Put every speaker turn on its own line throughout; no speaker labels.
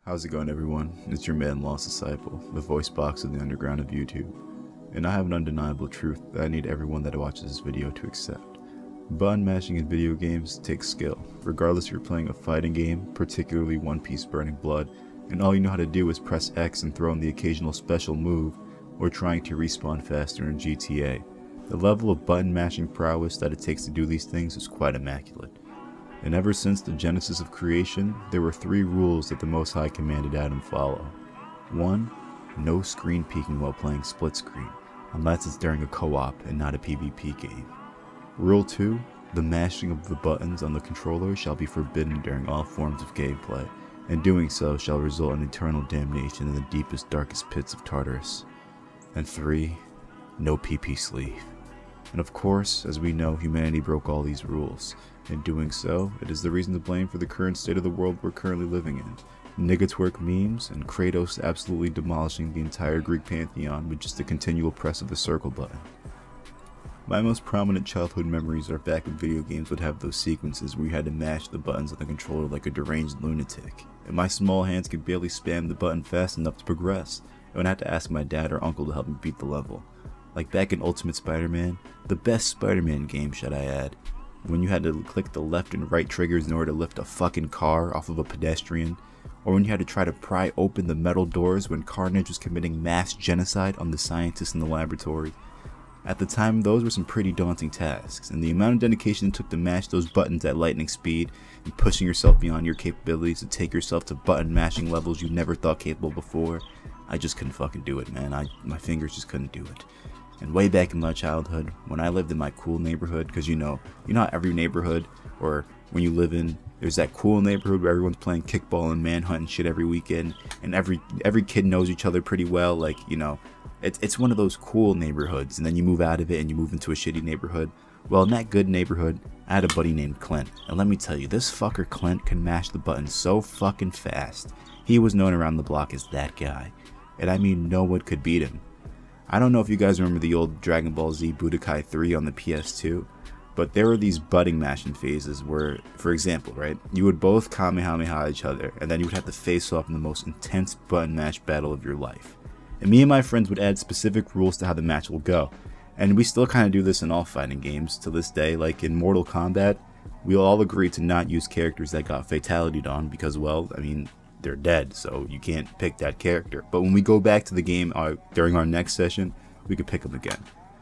How's it going, everyone? It's your man Lost Disciple, the voice box of the underground of YouTube. And I have an undeniable truth that I need everyone that watches this video to accept. Button mashing in video games takes skill, regardless if you're playing a fighting game, particularly One Piece Burning Blood, and all you know how to do is press X and throw in the occasional special move, or trying to respawn faster in GTA. The level of button mashing prowess that it takes to do these things is quite immaculate. And ever since the genesis of creation, there were 3 rules that the Most High commanded Adam follow. 1. No screen peeking while playing split screen, unless it's during a co-op and not a PvP game. Rule 2. The mashing of the buttons on the controller shall be forbidden during all forms of gameplay, and doing so shall result in eternal damnation in the deepest, darkest pits of Tartarus. And 3. No PP sleeve. And of course, as we know, humanity broke all these rules. In doing so, it is the reason to blame for the current state of the world we're currently living in. Nigga-twerk memes, and Kratos absolutely demolishing the entire Greek pantheon with just a continual press of the circle button. My most prominent childhood memories are back when video games would have those sequences where you had to mash the buttons on the controller like a deranged lunatic, and my small hands could barely spam the button fast enough to progress, and would have to ask my dad or uncle to help me beat the level. Like back in Ultimate Spider-Man, the best Spider-Man game, should I add, when you had to click the left and right triggers in order to lift a fucking car off of a pedestrian, or when you had to try to pry open the metal doors when Carnage was committing mass genocide on the scientists in the laboratory. At the time, those were some pretty daunting tasks, and the amount of dedication it took to mash those buttons at lightning speed and pushing yourself beyond your capabilities to take yourself to button mashing levels you never thought capable before, I just couldn't fucking do it, man. My fingers just couldn't do it. And way back in my childhood, when I lived in my cool neighborhood, because you know how every neighborhood, or when you live in, there's that cool neighborhood where everyone's playing kickball and manhunt and shit every weekend, and every kid knows each other pretty well, like, you know, it's one of those cool neighborhoods, and then you move out of it and you move into a shitty neighborhood. Well, in that good neighborhood, I had a buddy named Clint, and let me tell you, this fucker Clint can mash the buttons so fucking fast. He was known around the block as that guy, and I mean no one could beat him. I don't know if you guys remember the old Dragon Ball Z Budokai 3 on the PS2, but there were these button mashing phases where, for example, right, you would both Kamehameha each other, and then you would have to face off in the most intense button mash battle of your life. And me and my friends would add specific rules to how the match will go, and we still kind of do this in all fighting games to this day. Like in Mortal Kombat, we'll all agree to not use characters that got fatality'd on because, well, I mean, they're dead, so you can't pick that character. But when we go back to the game during our next session, we could pick them again.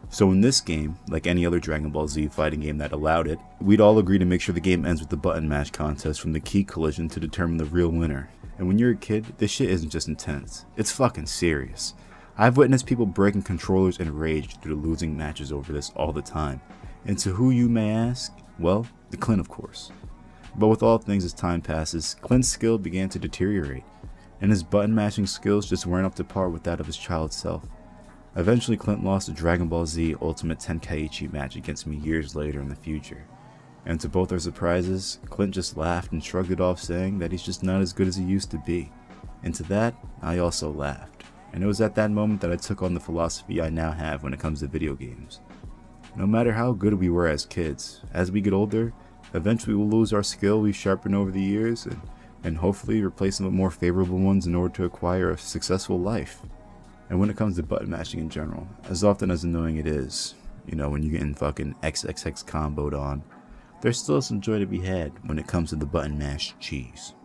So in this game, like any other Dragon Ball Z fighting game that allowed it, we'd all agree to make sure the game ends with the button mash contest from the key collision to determine the real winner. And when you're a kid, this shit isn't just intense, it's fucking serious. I've witnessed people breaking controllers in rage due to losing matches over this all the time. And to who, you may ask? Well, the Clint, of course. But with all things, as time passes, Clint's skill began to deteriorate, and his button mashing skills just weren't up to par with that of his child self. Eventually, Clint lost a Dragon Ball Z Ultimate Tenkaichi match against me years later in the future. And to both our surprises, Clint just laughed and shrugged it off, saying that he's just not as good as he used to be. And to that, I also laughed. And it was at that moment that I took on the philosophy I now have when it comes to video games. No matter how good we were as kids, as we get older, eventually we'll lose our skill we've sharpened over the years and hopefully replace them with more favorable ones in order to acquire a successful life. And when it comes to button mashing in general, as often as annoying it is, you know, when you're getting fucking XXX comboed on, there's still some joy to be had when it comes to the button mash cheese.